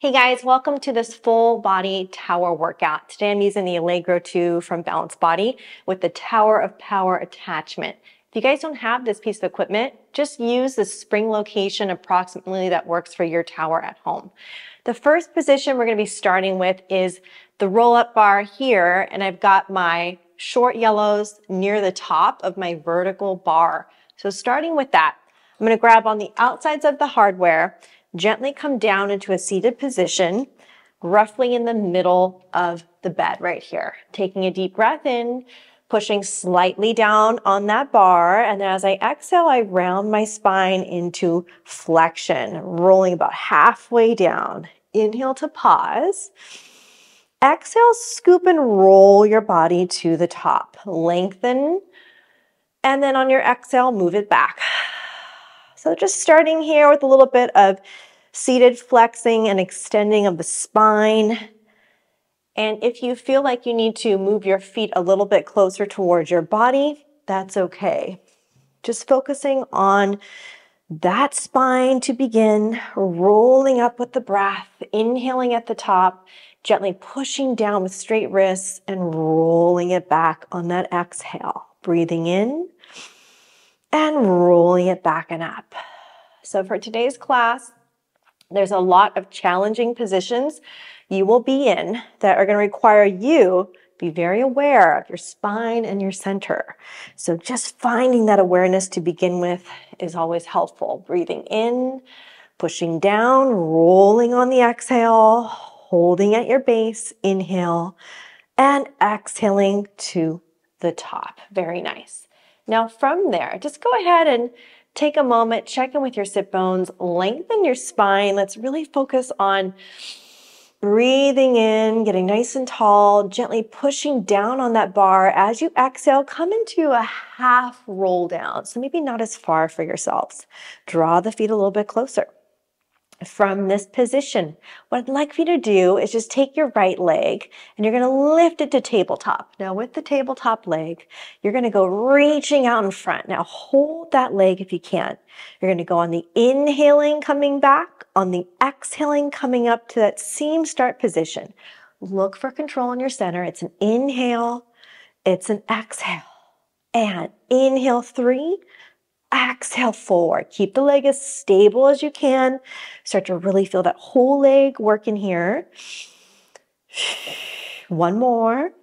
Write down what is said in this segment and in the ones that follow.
Hey guys, welcome to this full body tower workout. Today I'm using the Allegro 2 from Balanced Body with the Tower of Power attachment. If you guys don't have this piece of equipment, just use the spring location approximately that works for your tower at home. The first position we're going to be starting with is the roll-up bar here, and I've got my short yellows near the top of my vertical bar. So starting with that, I'm going to grab on the outsides of the hardware, gently come down into a seated position, roughly in the middle of the bed right here. Taking a deep breath in, pushing slightly down on that bar, and then as I exhale, I round my spine into flexion, rolling about halfway down. Inhale to pause. Exhale, scoop and roll your body to the top. Lengthen, and then on your exhale, move it back. So just starting here with a little bit of seated flexing and extending of the spine. And if you feel like you need to move your feet a little bit closer towards your body, that's okay. Just focusing on that spine to begin, rolling up with the breath, inhaling at the top, gently pushing down with straight wrists and rolling it back on that exhale. Breathing in and rolling it back and up. So for today's class, there's a lot of challenging positions you will be in that are going to require you to be very aware of your spine and your center. So just finding that awareness to begin with is always helpful. Breathing in, pushing down, rolling on the exhale, holding at your base, inhale, and exhaling to the top. Very nice. Now from there, just go ahead and take a moment, check in with your sit bones, lengthen your spine. Let's really focus on breathing in, getting nice and tall, gently pushing down on that bar. As you exhale, come into a half roll down. So maybe not as far for yourselves. Draw the feet a little bit closer. From this position, what I'd like for you to do is just take your right leg and you're going to lift it to tabletop. Now with the tabletop leg, you're going to go reaching out in front. Now hold that leg if you can. You're going to go on the inhaling, coming back, on the exhaling, coming up to that same start position. Look for control in your center. It's an inhale, it's an exhale. And inhale 3, exhale 4. Keep the leg as stable as you can. Start to really feel that whole leg working here. One more.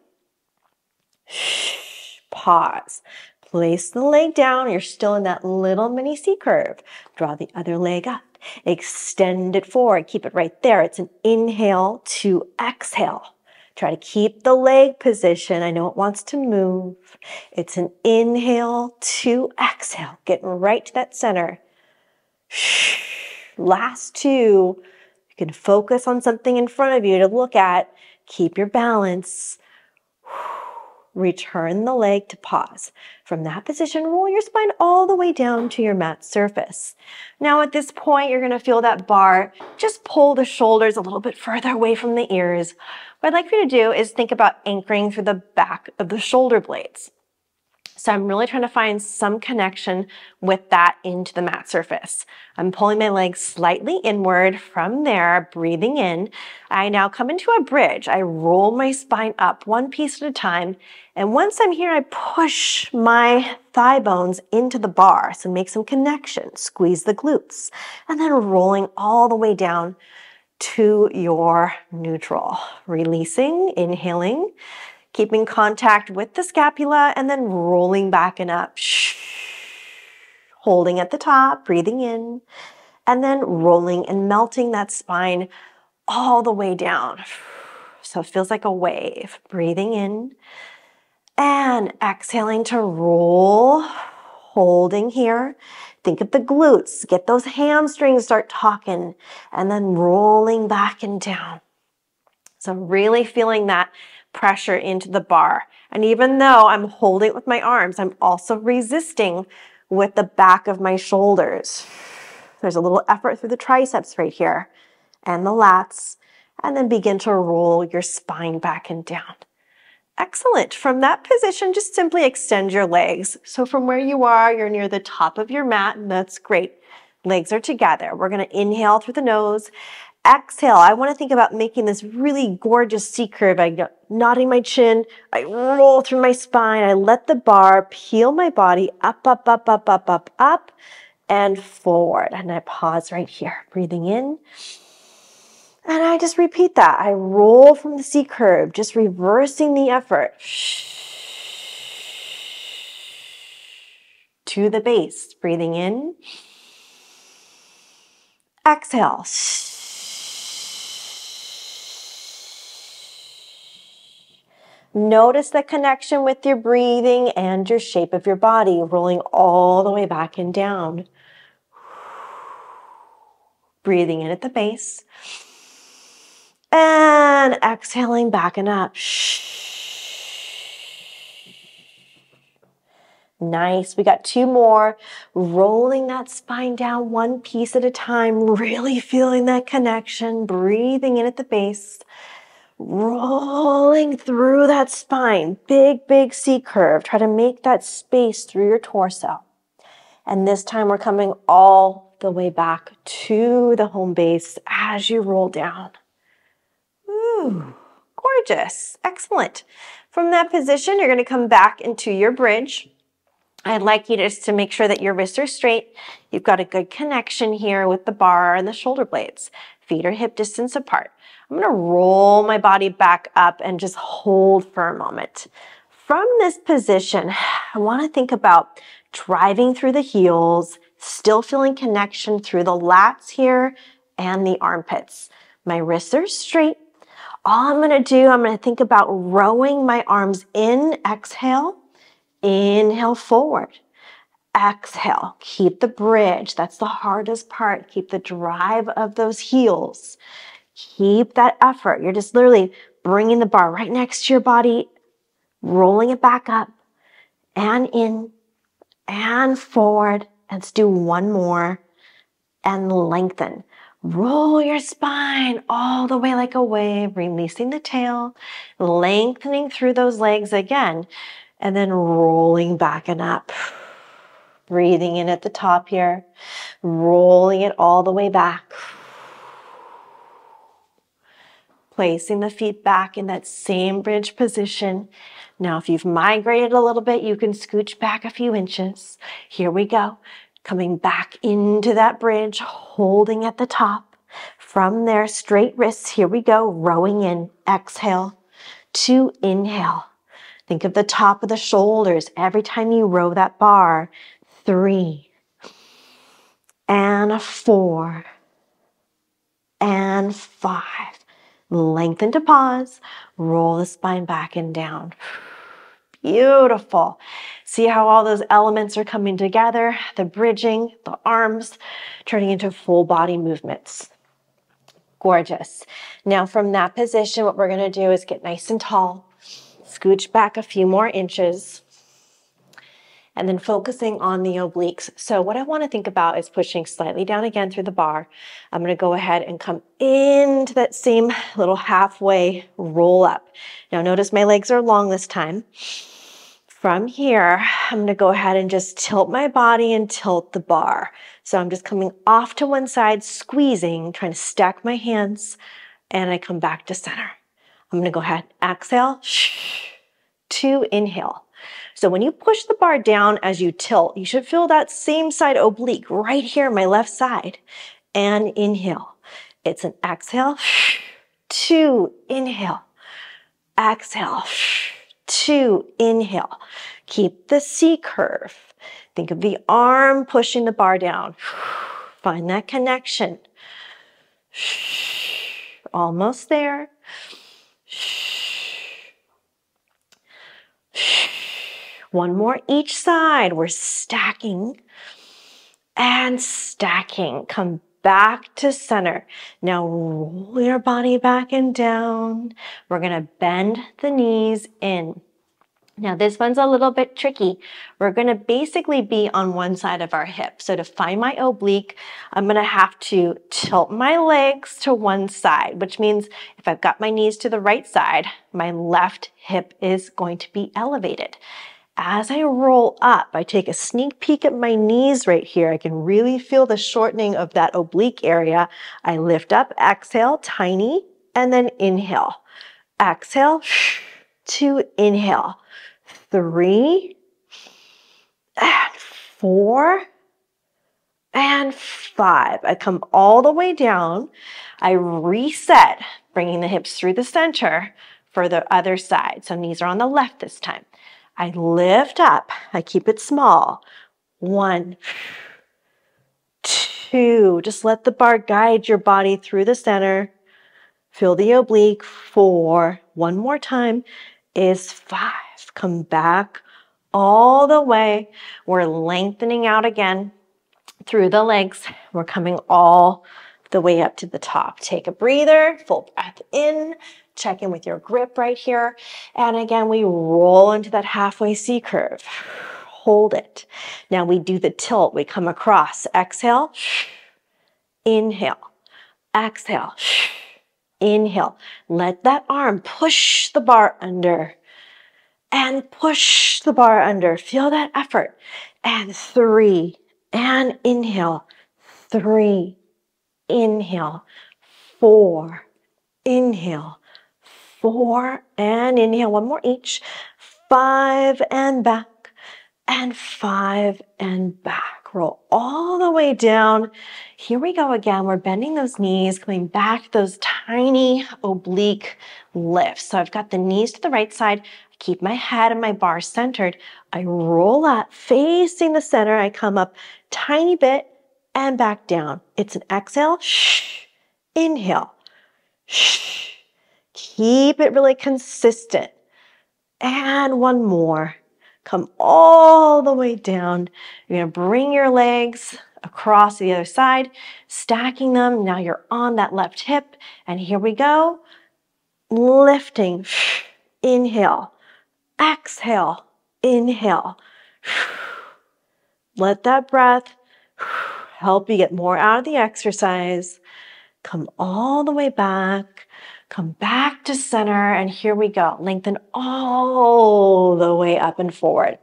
Pause. Place the leg down. You're still in that little mini C curve. Draw the other leg up. Extend it forward. Keep it right there. It's an inhale to exhale. Try to keep the leg position. I know it wants to move. It's an inhale to exhale. Get right to that center. Last 2. You can focus on something in front of you to look at. Keep your balance. Return the leg to pause. From that position, roll your spine all the way down to your mat surface. Now at this point, you're going to feel that bar. Just pull the shoulders a little bit further away from the ears. What I'd like for you to do is think about anchoring through the back of the shoulder blades. So I'm really trying to find some connection with that into the mat surface. I'm pulling my legs slightly inward. From there, breathing in. I now come into a bridge. I roll my spine up one piece at a time. And once I'm here, I push my thigh bones into the bar. So make some connection. Squeeze the glutes. And then rolling all the way down to your neutral. Releasing, inhaling. Keeping contact with the scapula and then rolling back and up. Holding at the top, breathing in, and then rolling and melting that spine all the way down. So it feels like a wave. Breathing in and exhaling to roll. Holding here. Think of the glutes. Get those hamstrings start talking and then rolling back and down. So really feeling that pressure into the bar. And even though I'm holding it with my arms, I'm also resisting with the back of my shoulders. There's a little effort through the triceps right here and the lats, and then begin to roll your spine back and down. Excellent. From that position, just simply extend your legs. So from where you are, you're near the top of your mat, and that's great. Legs are together. We're going to inhale through the nose, Exhale, I want to think about making this really gorgeous C curve. I go nodding my chin, I roll through my spine, I let the bar peel my body up, up, up, up, up, up, up, and forward. And I pause right here, breathing in. And I just repeat that. I roll from the C curve, just reversing the effort. To the base, breathing in. Exhale. Notice the connection with your breathing and your shape of your body, rolling all the way back and down. Breathing in at the base. And exhaling back and up. Nice. We got 2 more. Rolling that spine down one piece at a time, really feeling that connection. Breathing in at the base. Rolling through that spine, big, big C curve. Try to make that space through your torso. And this time we're coming all the way back to the home base as you roll down. Ooh, gorgeous. Excellent. From that position, you're going to come back into your bridge. I'd like you just to make sure that your wrists are straight. You've got a good connection here with the bar and the shoulder blades. Feet are hip distance apart. I'm going to roll my body back up and just hold for a moment. From this position, I want to think about driving through the heels, still feeling connection through the lats here and the armpits. My wrists are straight. All I'm going to do, I'm going to think about rowing my arms in, exhale, inhale forward. Exhale, keep the bridge. That's the hardest part. Keep the drive of those heels. Keep that effort. You're just literally bringing the bar right next to your body, rolling it back up and in and forward. Let's do one more and lengthen. Roll your spine all the way like a wave, releasing the tail, lengthening through those legs again, and then rolling back and up. Breathing in at the top here, rolling it all the way back. Placing the feet back in that same bridge position. Now, if you've migrated a little bit, you can scooch back a few inches. Here we go. Coming back into that bridge, holding at the top. From there, straight wrists. Here we go. Rowing in. Exhale to inhale. Think of the top of the shoulders every time you row that bar. 3 and 4 and 5. Lengthen to pause. Roll the spine back and down. Beautiful. See how all those elements are coming together? The bridging, the arms, turning into full body movements. Gorgeous. Now from that position, what we're going to do is get nice and tall. Scooch back a few more inches. And then focusing on the obliques. So what I want to think about is pushing slightly down again through the bar. I'm going to go ahead and come into that same little halfway roll up. Now notice my legs are long this time. From here, I'm going to go ahead and just tilt my body and tilt the bar. So I'm just coming off to one side, squeezing, trying to stack my hands, and I come back to center. I'm going to go ahead, exhale, to inhale. So when you push the bar down as you tilt, you should feel that same side oblique right here, my left side. And inhale. It's an exhale, 2, inhale. Exhale, 2, inhale. Keep the C curve. Think of the arm pushing the bar down. Find that connection. Almost there. One more each side. We're stacking and stacking. Come back to center. Now roll your body back and down. We're going to bend the knees in. Now this one's a little bit tricky. We're going to basically be on one side of our hip. So to find my oblique, I'm going to have to tilt my legs to one side, which means if I've got my knees to the right side, my left hip is going to be elevated. As I roll up, I take a sneak peek at my knees right here. I can really feel the shortening of that oblique area. I lift up, exhale, tiny, and then inhale. Exhale, 2, inhale. 3, and 4, and 5. I come all the way down. I reset, bringing the hips through the center for the other side. So knees are on the left this time. I lift up. I keep it small. 1, 2. Just let the bar guide your body through the center. Feel the oblique. 4. One more time is 5. Come back all the way. We're lengthening out again through the legs. We're coming all the way up to the top. Take a breather, full breath in, check in with your grip right here. And again, we roll into that halfway C curve. Hold it. Now we do the tilt. We come across. Exhale, inhale, exhale, inhale. Let that arm push the bar under and push the bar under. Feel that effort. And 3, and inhale. 3, inhale. 4, inhale. 4, and inhale. One more each. 5, and back. And 5, and back. Roll all the way down. Here we go again. We're bending those knees, coming back to those tiny oblique lifts. So I've got the knees to the right side. I keep my head and my bar centered. I roll up, facing the center. I come up tiny bit and back down. It's an exhale. Inhale. Keep it really consistent. And one more. Come all the way down. You're going to bring your legs across to the other side, stacking them. Now you're on that left hip. And here we go. Lifting. Inhale. Exhale. Inhale. Let that breath help you get more out of the exercise. Come all the way back. Come back to center, and here we go. Lengthen all the way up and forward.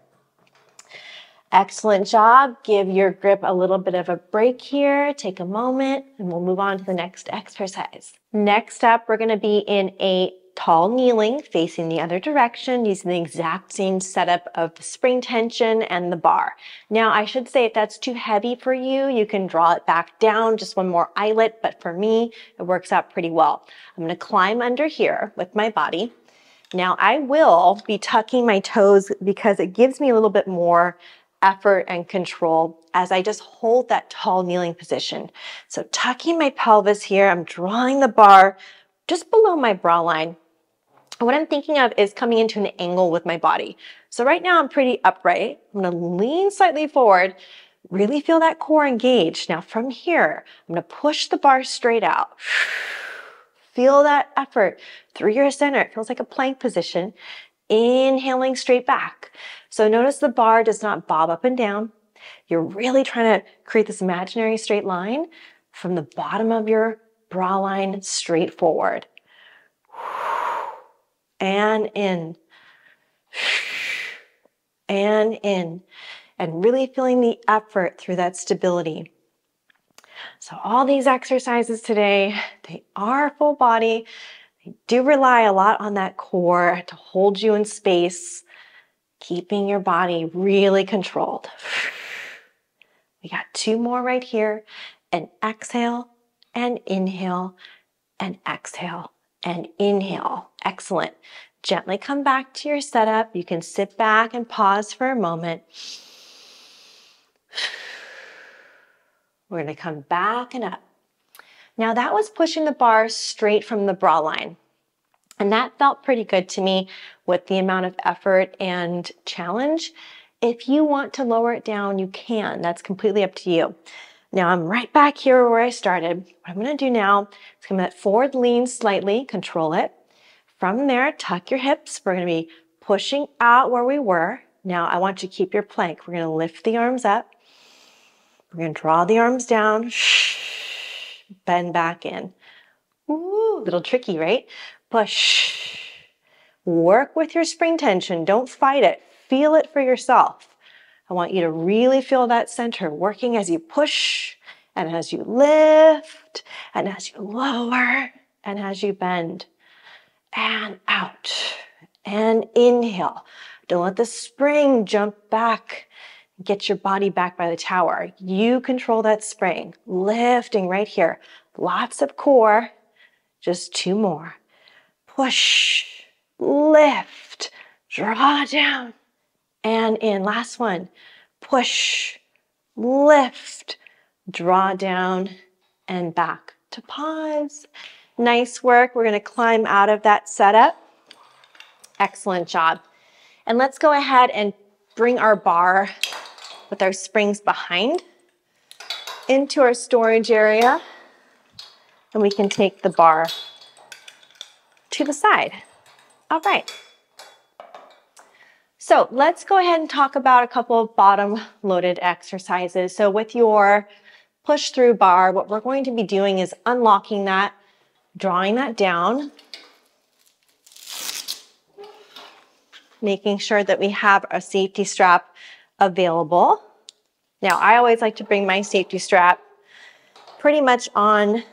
Excellent job. Give your grip a little bit of a break here. Take a moment, and we'll move on to the next exercise. Next up, we're going to be in a tall kneeling, facing the other direction, using the exact same setup of the spring tension and the bar. Now, I should say if that's too heavy for you, you can draw it back down, just one more eyelet, but for me, it works out pretty well. I'm going to climb under here with my body. Now, I will be tucking my toes because it gives me a little bit more effort and control as I just hold that tall kneeling position. So tucking my pelvis here, I'm drawing the bar just below my bra line. What I'm thinking of is coming into an angle with my body. So right now I'm pretty upright. I'm going to lean slightly forward, really feel that core engaged. Now from here, I'm going to push the bar straight out. Feel that effort through your center. It feels like a plank position. Inhaling straight back. So notice the bar does not bob up and down. You're really trying to create this imaginary straight line from the bottom of your bra line straight forward. And in, and in, and really feeling the effort through that stability. So all these exercises today, they are full body. They do rely a lot on that core to hold you in space, keeping your body really controlled. We got 2 more right here. And exhale, and inhale, and exhale. And inhale. Excellent. Gently come back to your setup. You can sit back and pause for a moment. We're going to come back and up. Now that was pushing the bar straight from the bra line. And that felt pretty good to me with the amount of effort and challenge. If you want to lower it down, you can. That's completely up to you. Now I'm right back here where I started. What I'm going to do now is come that forward lean slightly, control it. From there, tuck your hips. We're going to be pushing out where we were. Now I want you to keep your plank. We're going to lift the arms up. We're going to draw the arms down. Bend back in. Ooh, a little tricky, right? Push. Work with your spring tension. Don't fight it. feel it for yourself. I want you to really feel that center working as you push and as you lift and as you lower and as you bend. And out. And inhale. Don't let the spring jump back. Get your body back by the tower. You control that spring. Lifting right here. Lots of core. Just 2 more. Push. Lift. Draw down. And in. Last one. Push. Lift. Draw down. And back to pause. Nice work. We're going to climb out of that setup. Excellent job. And let's go ahead and bring our bar with our springs behind into our storage area. And we can take the bar to the side. All right. So let's go ahead and talk about a couple of bottom loaded exercises. So with your push through bar, what we're going to be doing is unlocking that, drawing that down, making sure that we have a safety strap available. Now, I always like to bring my safety strap pretty much on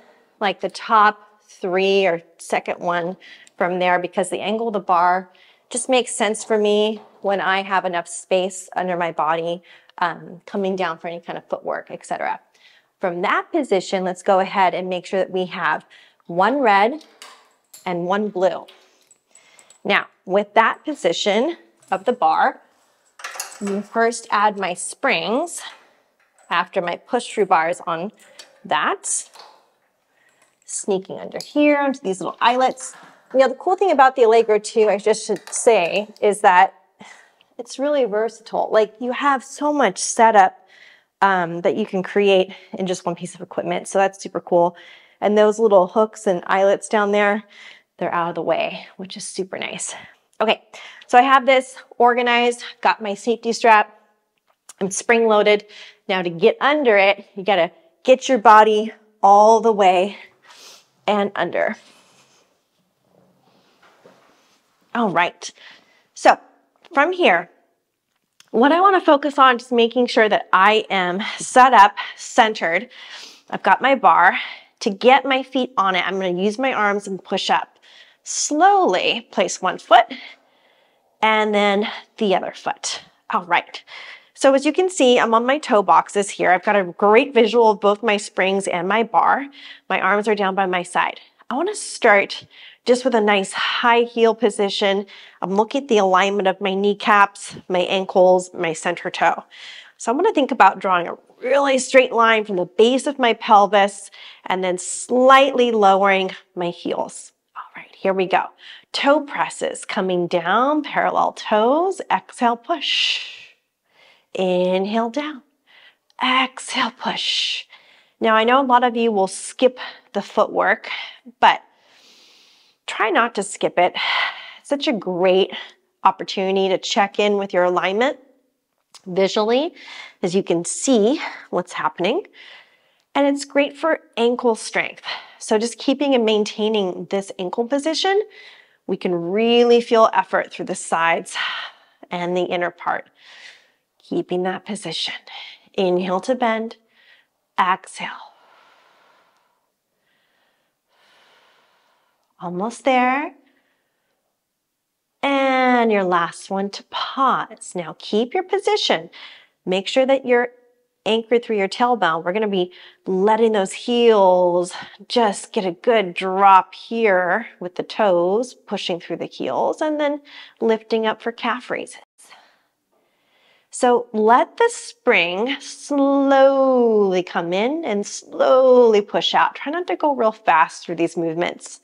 like the top 3 or second one from there, because the angle of the bar just makes sense for me when I have enough space under my body coming down for any kind of footwork, etc. From that position, let's go ahead and make sure that we have 1 red and 1 blue. Now, with that position of the bar, I'm going to first add my springs after my push-through bars on that. Sneaking under here onto these little eyelets. Now, the cool thing about the Allegro too, I just should say, is that it's really versatile. Like, you have so much setup that you can create in just one piece of equipment. So that's super cool. And those little hooks and eyelets down there, they're out of the way, which is super nice. Okay, so I have this organized, got my safety strap. I'm spring loaded. Now to get under it, you gotta get your body all the way and under. All right, so from here, what I want to focus on is making sure that I am set up, centered. I've got my bar. To get my feet on it, I'm going to use my arms and push up. Slowly place 1 foot and then the other foot. All right. So as you can see, I'm on my toe boxes here. I've got a great visual of both my springs and my bar. My arms are down by my side. I want to start just with a nice high heel position. I'm looking at the alignment of my kneecaps, my ankles, my center toe. So I'm going to think about drawing a really straight line from the base of my pelvis and then slightly lowering my heels. All right, here we go. Toe presses coming down, parallel toes. Exhale, push. Inhale down. Exhale, push. Now, I know a lot of you will skip the footwork, but try not to skip it. It's such a great opportunity to check in with your alignment visually, as you can see what's happening. And it's great for ankle strength. So just keeping and maintaining this ankle position, we can really feel effort through the sides and the inner part. Keeping that position. Inhale to bend. Exhale. Almost there. And your last one to pause. Now keep your position. Make sure that you're anchored through your tailbone. We're going to be letting those heels just get a good drop here with the toes, pushing through the heels, and then lifting up for calf raises. So let the spring slowly come in and slowly push out. Try not to go real fast through these movements.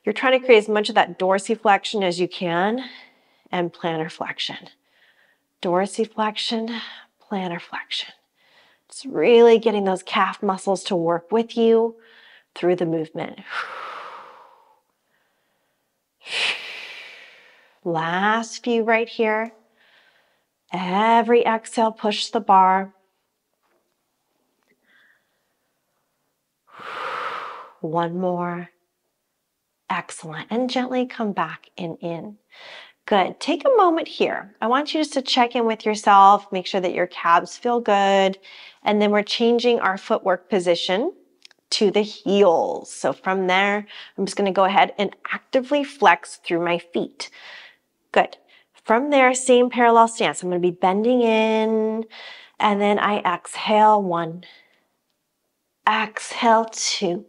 You're trying to create as much of that dorsiflexion as you can and plantar flexion. Dorsiflexion, plantar flexion. It's really getting those calf muscles to work with you through the movement. Last few right here. Every exhale, push the bar. One more. Excellent. And gently come back and in. Good. Take a moment here. I want you just to check in with yourself, make sure that your calves feel good. And then we're changing our footwork position to the heels. So from there, I'm just going to go ahead and actively flex through my feet. Good. From there, same parallel stance. I'm going to be bending in, and then I exhale 1, exhale 2,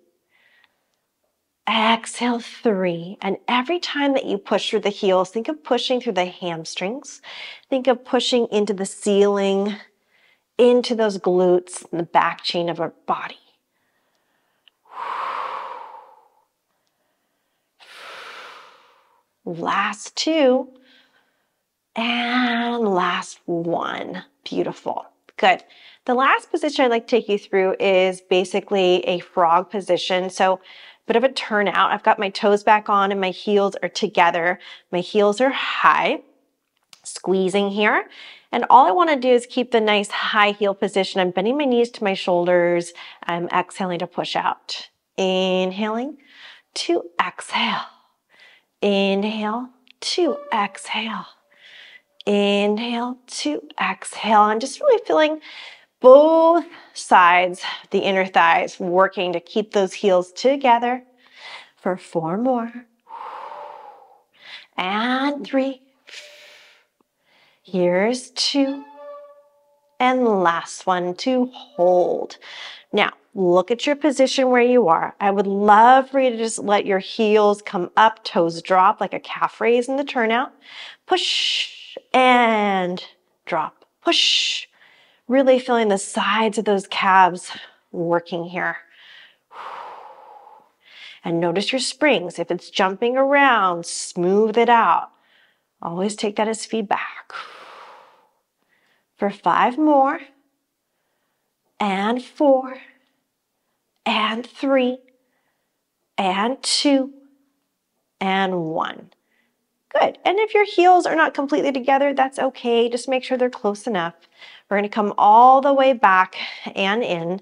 exhale 3. And every time that you push through the heels, think of pushing through the hamstrings. Think of pushing into the ceiling, into those glutes, and the back chain of our body. Last 2. And last 1. Beautiful. Good. The last position I'd like to take you through is basically a frog position. So bit of a turnout. I've got my toes back on and my heels are together. My heels are high, squeezing here. And all I want to do is keep the nice high heel position. I'm bending my knees to my shoulders. I'm exhaling to push out. Inhaling to exhale. Inhale to exhale. Inhale to exhale. And just really feeling both sides, the inner thighs, working to keep those heels together for 4 more. And 3. Here's 2. And last one to hold. Now, look at your position where you are. I would love for you to just let your heels come up, toes drop like a calf raise in the turnout. Push and drop. Push. Really feeling the sides of those calves working here. And notice your springs. If it's jumping around, smooth it out. Always take that as feedback. For 5 more. And 4. And 3. And 2. And 1. Good. And if your heels are not completely together, that's okay. Just make sure they're close enough. We're going to come all the way back and in,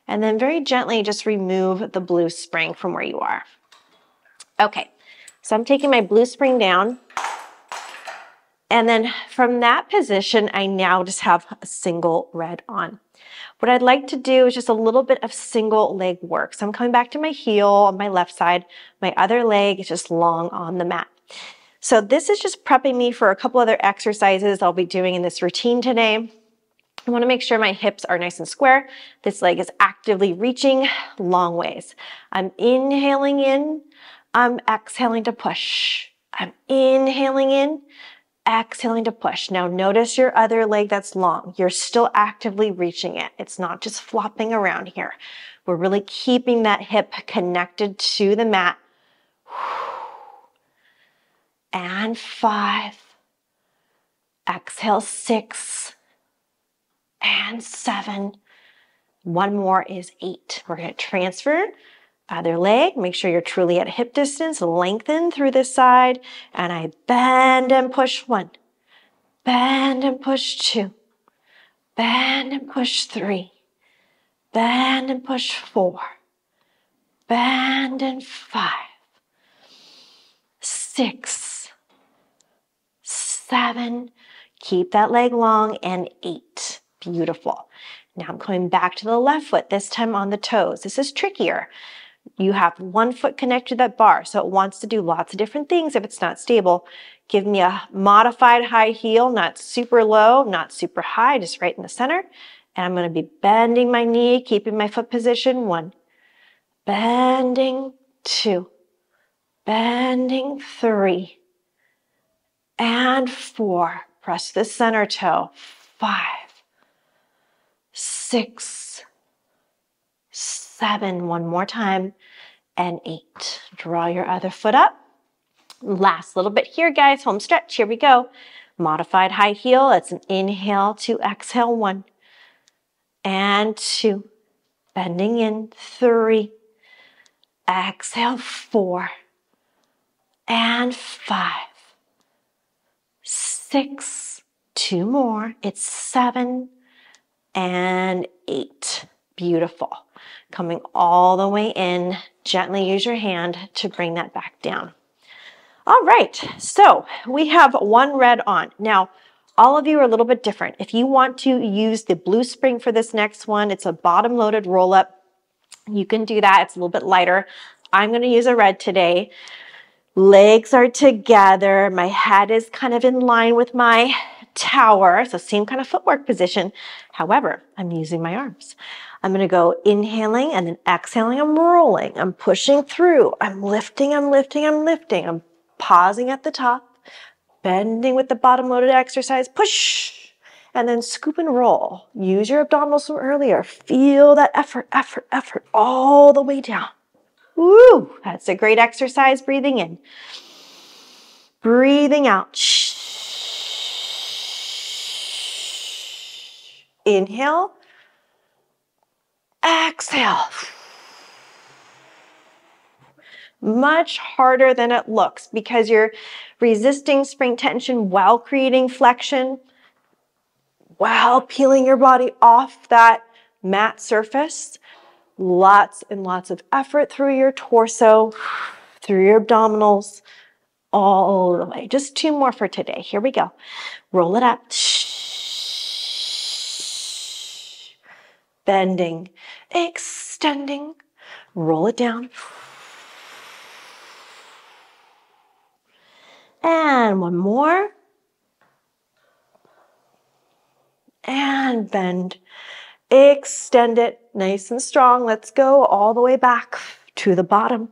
and then very gently just remove the blue spring from where you are. Okay, so I'm taking my blue spring down, and then from that position, I now just have a single red on. What I'd like to do is just a little bit of single leg work. So I'm coming back to my heel on my left side. My other leg is just long on the mat. So this is just prepping me for a couple other exercises I'll be doing in this routine today. I want to make sure my hips are nice and square. This leg is actively reaching long ways. I'm inhaling in, I'm exhaling to push. I'm inhaling in, exhaling to push. Now notice your other leg that's long. You're still actively reaching it. It's not just flopping around here. We're really keeping that hip connected to the mat. And 5. Exhale 6. And 7. 1 more is 8. We're going to transfer other leg. Make sure you're truly at hip distance. Lengthen through this side. And I bend and push 1. Bend and push 2. Bend and push 3. Bend and push 4. Bend and 5. 6. 7. Keep that leg long. And 8. Beautiful. Now I'm going back to the left foot, this time on the toes. This is trickier. You have one foot connected to that bar, so it wants to do lots of different things if it's not stable. Give me a modified high heel, not super low, not super high, just right in the center. And I'm going to be bending my knee, keeping my foot position. 1. Bending. 2. Bending. 3. And 4. Press the center toe. 5. 6. 7. One more time. And 8. Draw your other foot up. Last little bit here, guys. Home stretch. Here we go. Modified high heel. It's an inhale to exhale. 1. And 2. Bending in. 3. Exhale. 4. And 5. 6. 2 more. It's 7. And 8. Beautiful. Coming all the way in. Gently use your hand to bring that back down. All right, so we have one red on. Now, all of you are a little bit different. If you want to use the blue spring for this next one, it's a bottom loaded roll up. You can do that. It's a little bit lighter. I'm going to use a red today. Legs are together. My head is kind of in line with my tower. So same kind of footwork position. However, I'm using my arms. I'm going to go inhaling and then exhaling. I'm rolling. I'm pushing through. I'm lifting. I'm lifting. I'm lifting. I'm pausing at the top. Bending with the bottom loaded exercise, push, and then scoop and roll. Use your abdominals from earlier. Feel that effort, effort, effort all the way down. Woo, that's a great exercise. Breathing in, breathing out. Inhale, exhale. Much harder than it looks because you're resisting spring tension while creating flexion, while peeling your body off that mat surface. Lots and lots of effort through your torso, through your abdominals, all the way. Just 2 more for today. Here we go. Roll it up. Bending, extending, roll it down. And 1 more. And bend. Extend it nice and strong. Let's go all the way back to the bottom.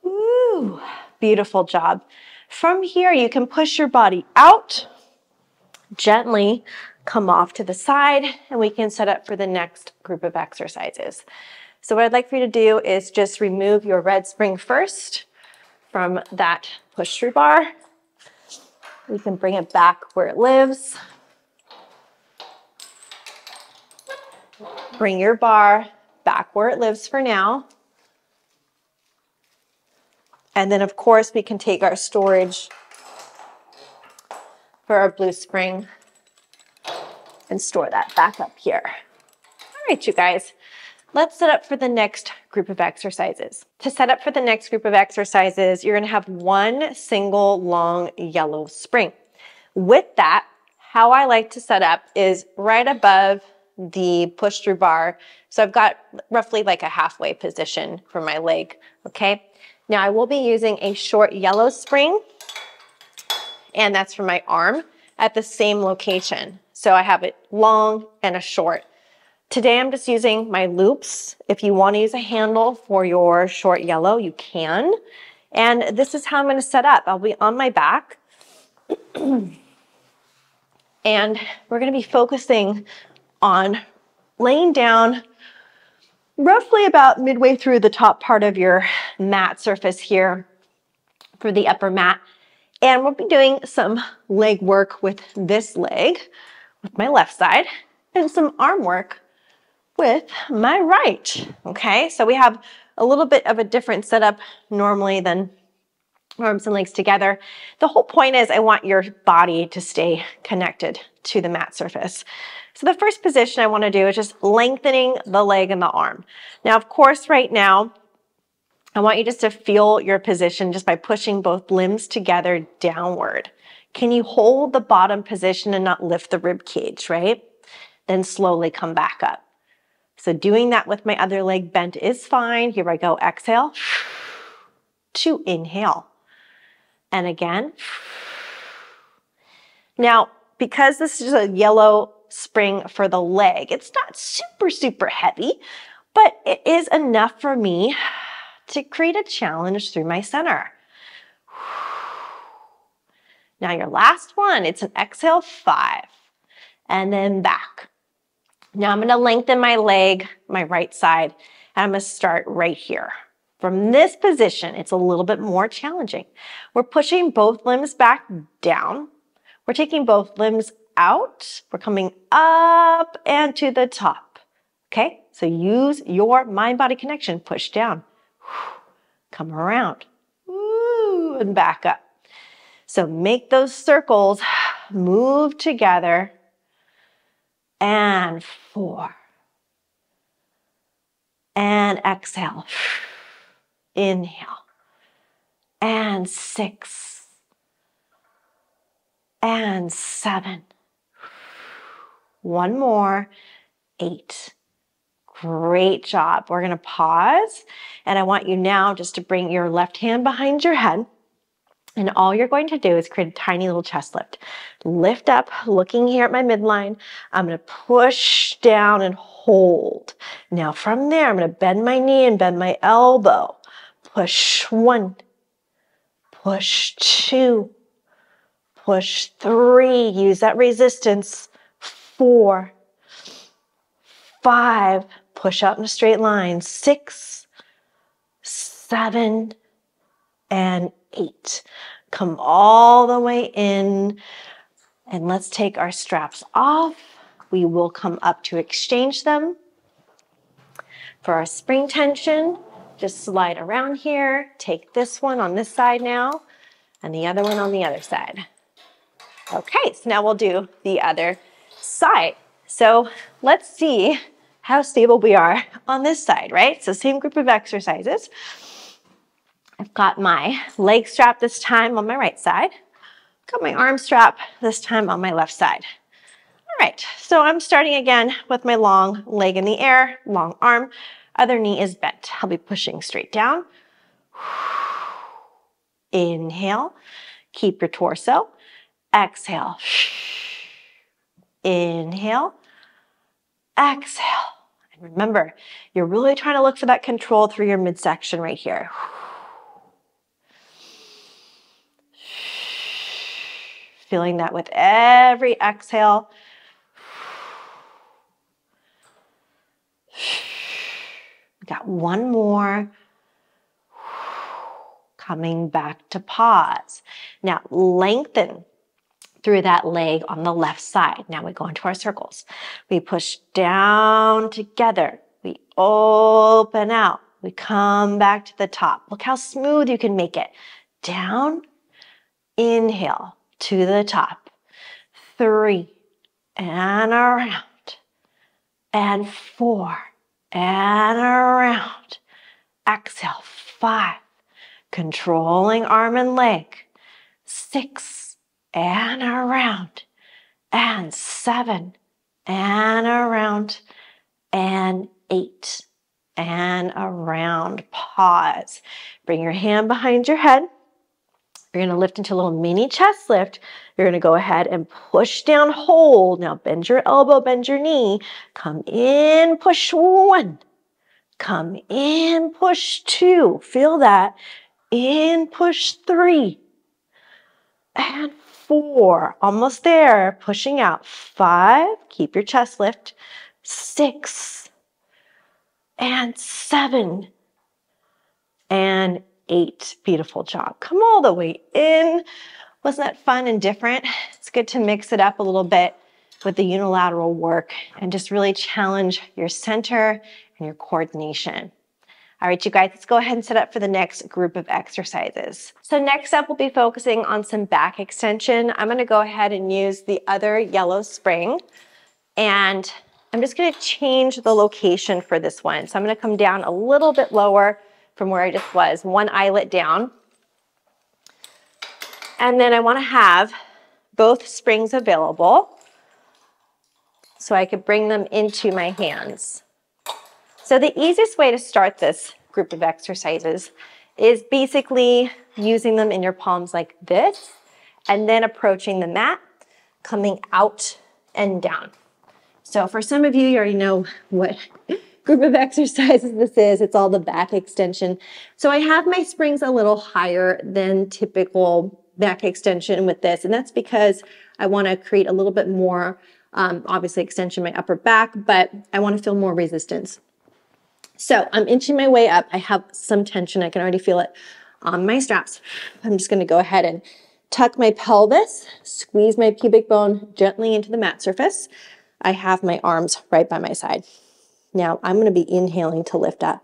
Woo, beautiful job. From here, you can push your body out, gently come off to the side, and we can set up for the next group of exercises. So what I'd like for you to do is just remove your red spring first from that push through bar. We can bring it back where it lives. Bring your bar back where it lives for now. And then of course we can take our storage for our blue spring and store that back up here. All right, you guys, let's set up for the next group of exercises. To set up for the next group of exercises, you're gonna have 1 single long yellow spring. With that, how I like to set up is right above the push through bar. So I've got roughly like a halfway position for my leg, okay? Now I will be using a short yellow spring, and that's for my arm at the same location. So I have it long and a short. Today I'm just using my loops. If you want to use a handle for your short yellow, you can. And this is how I'm going to set up. I'll be on my back. And we're going to be focusing on laying down roughly about midway through the top part of your mat surface here for the upper mat. And we'll be doing some leg work with this leg, with my left side, and some arm work with my right. Okay, so we have a little bit of a different setup normally than arms and legs together. The whole point is I want your body to stay connected to the mat surface. So the first position I want to do is just lengthening the leg and the arm. Now, of course, right now, I want you just to feel your position just by pushing both limbs together downward. Can you hold the bottom position and not lift the rib cage, right? Then slowly come back up. So doing that with my other leg bent is fine. Here I go. Exhale to inhale. And again. Now, because this is a yellow spring for the leg, it's not super, super heavy, but it is enough for me to create a challenge through my center. Now your last one, it's an exhale 5, and then back. Now I'm gonna lengthen my leg, my right side, and I'm gonna start right here. From this position, it's a little bit more challenging. We're pushing both limbs back down. We're taking both limbs out. We're coming up and to the top. Okay, so use your mind-body connection. Push down. Come around. Woo, and back up. So make those circles move together. And 4. And exhale. Inhale. And and 6 and 7. One more, 8. Great job. We're going to pause, and I want you now just to bring your left hand behind your head, and all you're going to do is create a tiny little chest lift. Lift up, looking here at my midline. I'm going to push down and hold. Now from there, I'm going to bend my knee and bend my elbow. Push 1, push 2, push 3. Use that resistance. 4, 5, push up in a straight line. 6, 7, and 8. Come all the way in, and let's take our straps off. We will come up to exchange them. For our spring tension, just slide around here. Take this one on this side now, and the other one on the other side. Okay, so now we'll do the other side. So let's see how stable we are on this side, right? So same group of exercises. I've got my leg strap this time on my right side. Got my arm strap this time on my left side. All right, so I'm starting again with my long leg in the air, long arm. Other knee is bent. I'll be pushing straight down. Inhale, keep your torso. Exhale. Inhale. Exhale. And remember, you're really trying to look for that control through your midsection right here. Feeling that with every exhale. We got one more. Coming back to pause. Now lengthen through that leg on the left side. Now we go into our circles. We push down together. We open out. We come back to the top. Look how smooth you can make it. Down, inhale to the top. 3, and around. And 4, and around. Exhale, 5. Controlling arm and leg. 6, and around. And 7, and around. And 8, and around. Pause. Bring your hand behind your head. You're going to lift into a little mini chest lift. You're going to go ahead and push down, hold. Now bend your elbow, bend your knee. Come in, push 1. Come in, push 2. Feel that. In, push 3. And 4. Almost there. Pushing out. 5. Keep your chest lift. 6. And 7. And 8. Beautiful job. Come all the way in. Wasn't that fun and different? It's good to mix it up a little bit with the unilateral work and just really challenge your center and your coordination. All right, you guys, let's go ahead and set up for the next group of exercises. So next up, we'll be focusing on some back extension. I'm going to go ahead and use the other yellow spring, and I'm just going to change the location for this one. So I'm going to come down a little bit lower from where I just was, one eyelet down. And then I want to have both springs available so I could bring them into my hands. So the easiest way to start this group of exercises is basically using them in your palms like this, and then approaching the mat, coming out and down. So for some of you, you already know what group of exercises this is. It's all the back extension. So I have my springs a little higher than typical back extension with this, and that's because I want to create a little bit more, obviously extension in my upper back, but I want to feel more resistance. So I'm inching my way up. I have some tension. I can already feel it on my straps. I'm just going to go ahead and tuck my pelvis, squeeze my pubic bone gently into the mat surface. I have my arms right by my side. Now I'm going to be inhaling to lift up.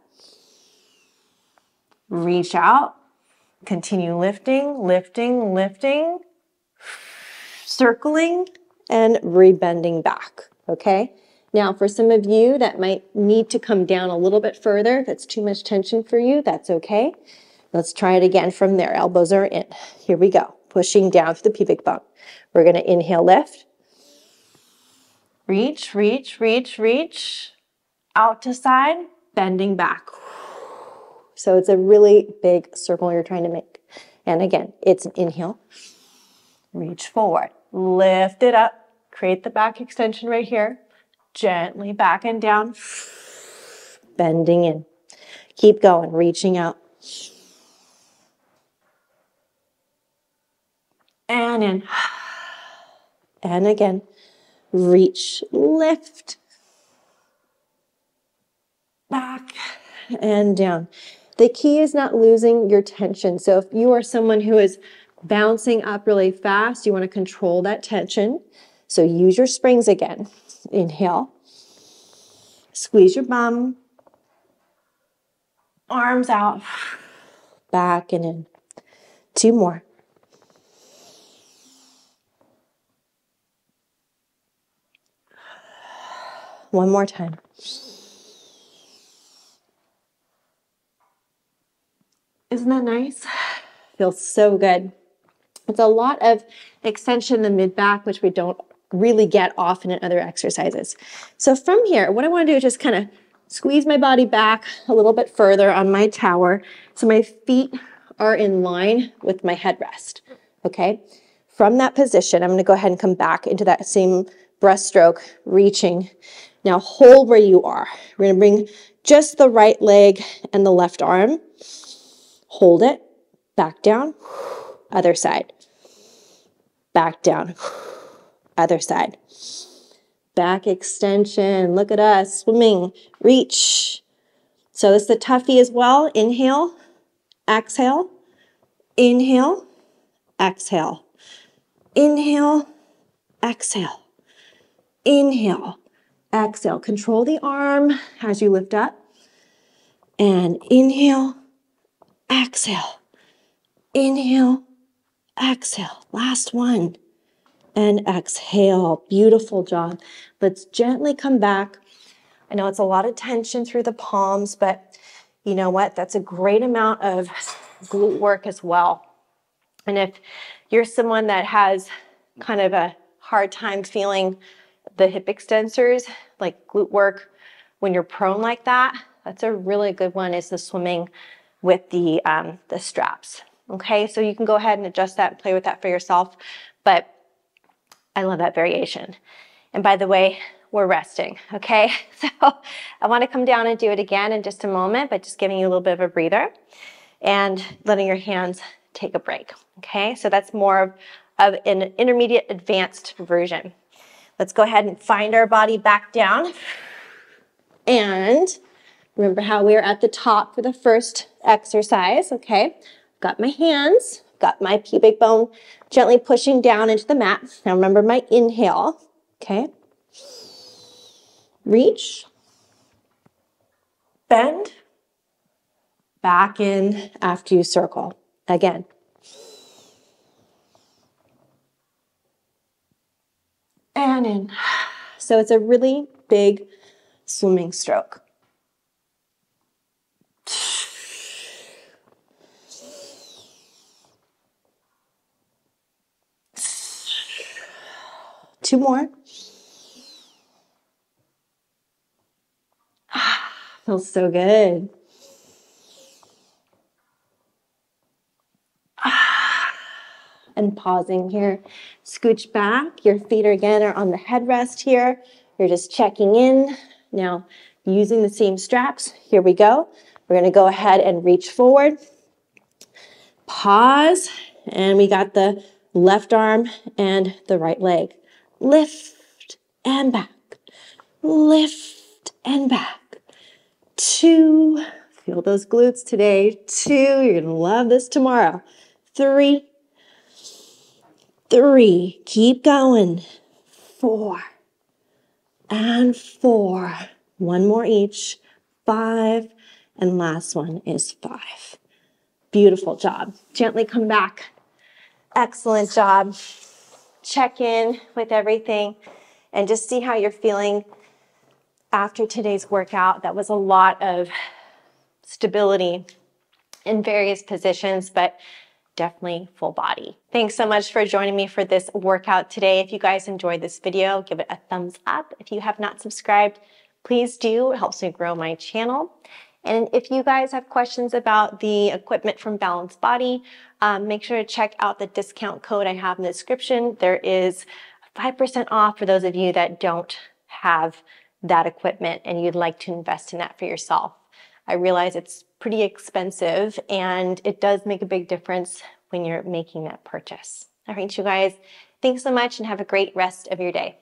Reach out. Continue lifting, lifting, lifting, circling, and rebending back, okay? Now, for some of you that might need to come down a little bit further, if it's too much tension for you, that's okay. Let's try it again from there. Elbows are in. Here we go. Pushing down through the pubic bone. We're going to inhale, lift. Reach, reach, reach, reach. Out to side, bending back. So it's a really big circle you're trying to make. And again, it's an inhale. Reach forward. Lift it up. Create the back extension right here. Gently back and down. Bending in. Keep going, reaching out. And in. And again. Reach, lift. Back and down. The key is not losing your tension. So if you are someone who is bouncing up really fast, you want to control that tension. So use your springs again. Inhale. Squeeze your bum. Arms out. Back and in. 2 more. One more time. Isn't that nice? Feels so good. It's a lot of extension in the mid-back, which we don't really get often in other exercises. So from here, what I want to do is just kind of squeeze my body back a little bit further on my tower so my feet are in line with my headrest, okay? From that position, I'm going to go ahead and come back into that same breaststroke, reaching. Now hold where you are. We're going to bring just the right leg and the left arm. Hold it, back down, other side. Back down, other side. Back extension, look at us, swimming, reach. So this is the toughie as well. Inhale, exhale, inhale, exhale, inhale, exhale, inhale, exhale. Control the arm as you lift up. And inhale, exhale, inhale, exhale. Last one. And exhale. Beautiful job. Let's gently come back. I know it's a lot of tension through the palms, but you know what? That's a great amount of glute work as well. And if you're someone that has kind of a hard time feeling the hip extensors, like glute work, when you're prone like that, that's a really good one, is the swimming with the straps. Okay, so you can go ahead and adjust that and play with that for yourself. But I love that variation. And by the way, we're resting, okay? So I want to come down and do it again in just a moment, but just giving you a little bit of a breather and letting your hands take a break, okay? So that's more of an intermediate advanced version. Let's go ahead and find our body back down. And remember how we were at the top for the first exercise, okay? Got my hands, got my pubic bone gently pushing down into the mat. Now remember my inhale, okay? Reach, bend, back in after you circle. Again. And in. So it's a really big swimming stroke. Two more. Feels so good. And pausing here. Scooch back. Your feet again are on the headrest here. You're just checking in. Now, using the same straps. Here we go. We're going to go ahead and reach forward. Pause. And we got the left arm and the right leg. Lift and back. Lift and back. 2. Feel those glutes today. 2. You're going to love this tomorrow. 3. 3. Keep going. 4. And 4. One more each. 5. And last one is 5. Beautiful job. Gently come back. Excellent job. Check in with everything and just see how you're feeling after today's workout. That was a lot of stability in various positions, but definitely full body. Thanks so much for joining me for this workout today. If you guys enjoyed this video, give it a thumbs up. If you have not subscribed, please do. It helps me grow my channel. And if you guys have questions about the equipment from Balanced Body, make sure to check out the discount code I have in the description. There is 5% off for those of you that don't have that equipment and you'd like to invest in that for yourself. I realize it's pretty expensive and it does make a big difference when you're making that purchase. All right, you guys, thanks so much and have a great rest of your day.